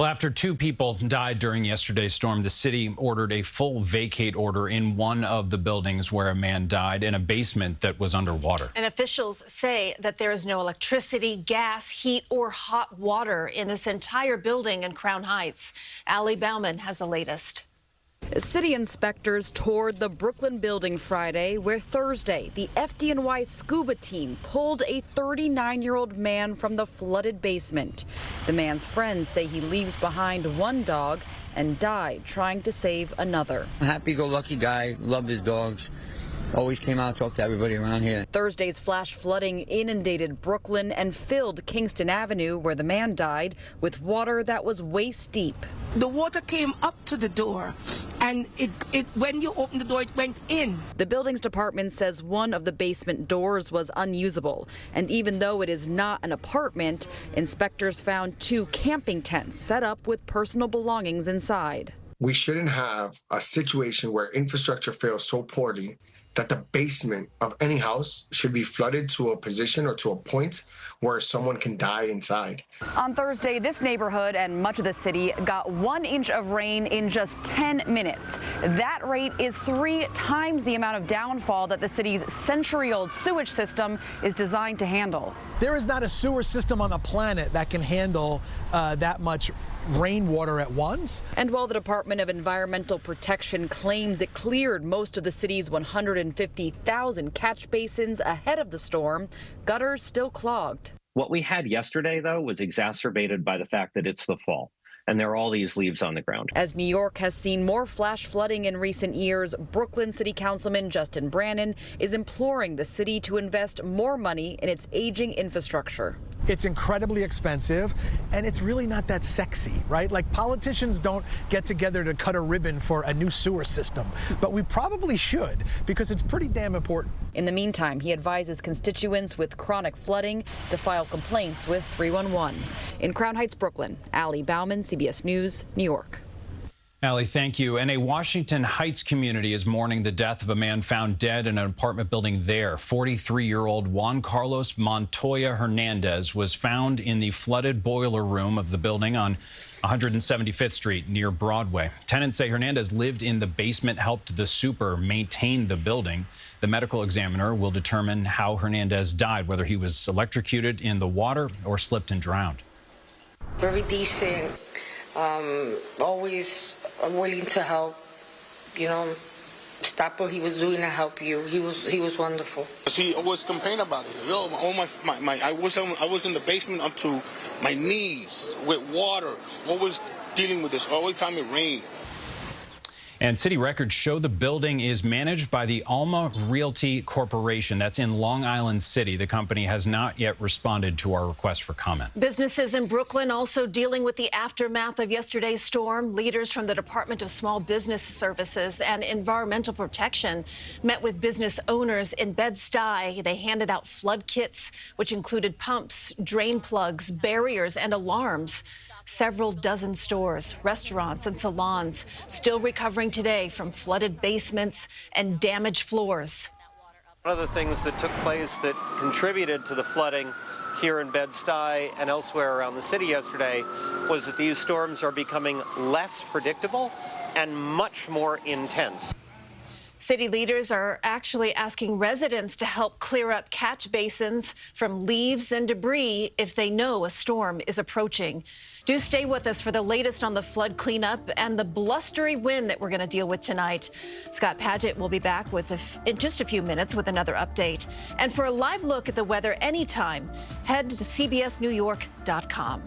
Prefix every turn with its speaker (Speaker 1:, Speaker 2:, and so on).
Speaker 1: Well, after 2 people died during yesterday's storm, the city ordered a full vacate order in one of the buildings where a man died in a basement that was underwater.
Speaker 2: And officials say that there is no electricity, gas, heat, or hot water in this entire building in Crown Heights. Allie Bauman has the latest.
Speaker 3: City inspectors toured the Brooklyn building Friday, where Thursday the FDNY SCUBA team pulled a 39-year-old man from the flooded basement. The man's friends say he leaves behind one dog and died trying to save another.
Speaker 4: Happy-go-lucky guy, loved his dogs. Always came out to talk to everybody around here.
Speaker 3: Thursday's flash flooding inundated Brooklyn and filled Kingston Avenue, where the man died, with water that was waist deep.
Speaker 5: The water came up to the door, and when you opened the door, it went in.
Speaker 3: The building's department says one of the basement doors was unusable, and even though it is not an apartment, inspectors found 2 camping tents set up with personal belongings inside.
Speaker 6: We shouldn't have a situation where infrastructure fails so poorly that the basement of any house should be flooded to a position or to a point where someone can die inside.
Speaker 3: On Thursday, this neighborhood and much of the city got 1 inch of rain in just 10 minutes. That rate is 3 times the amount of downfall that the city's century-old sewage system is designed to handle.
Speaker 7: There is not a sewer system on the planet that can handle that much rainwater at once.
Speaker 3: And while the Department of Environmental Protection claims it cleared most of the city's 150,000 catch basins ahead of the storm, gutters still clogged.
Speaker 8: What we had yesterday, though, was exacerbated by the fact that it's the fall, and there are all these leaves on the ground.
Speaker 3: As New York has seen more flash flooding in recent years, Brooklyn City Councilman Justin Brannan is imploring the city to invest more money in its aging infrastructure.
Speaker 7: It's incredibly expensive, and it's really not that sexy, right? Like, politicians don't get together to cut a ribbon for a new sewer system, but we probably should, because it's pretty damn important.
Speaker 3: In the meantime, he advises constituents with chronic flooding to file complaints with 311. In Crown Heights, Brooklyn, Allie Bauman, CBS News, New York.
Speaker 1: Allie, thank you. And a Washington Heights community is mourning the death of a man found dead in an apartment building there. 43-year-old Juan Carlos Montoya Hernandez was found in the flooded boiler room of the building on 175th Street near Broadway. Tenants say Hernandez lived in the basement, helped the super maintain the building. The medical examiner will determine how Hernandez died, whether he was electrocuted in the water or slipped and drowned.
Speaker 9: Very decent, always willing to help, stop what he was doing to help you. He was wonderful.
Speaker 10: He always complained about it. Yo, I was in the basement up to my knees with water, always dealing with this, every time it rained.
Speaker 1: And city records show the building is managed by the Alma Realty Corporation. That's in Long Island City. The company has not yet responded to our request for comment.
Speaker 2: Businesses in Brooklyn also dealing with the aftermath of yesterday's storm. Leaders from the Department of Small Business Services and Environmental Protection met with business owners in Bed-Stuy. They handed out flood kits, which included pumps, drain plugs, barriers, and alarms. Several dozen stores, restaurants, and salons still recovering today from flooded basements and damaged floors.
Speaker 11: One of the things that took place that contributed to the flooding here in Bed-Stuy and elsewhere around the city yesterday was that these storms are becoming less predictable and much more intense.
Speaker 2: City leaders are actually asking residents to help clear up catch basins from leaves and debris if they know a storm is approaching. Do stay with us for the latest on the flood cleanup and the blustery wind that we're going to deal with tonight. Scott Padgett will be back in just a few minutes with another update. And for a live look at the weather anytime, head to CBSNewYork.com.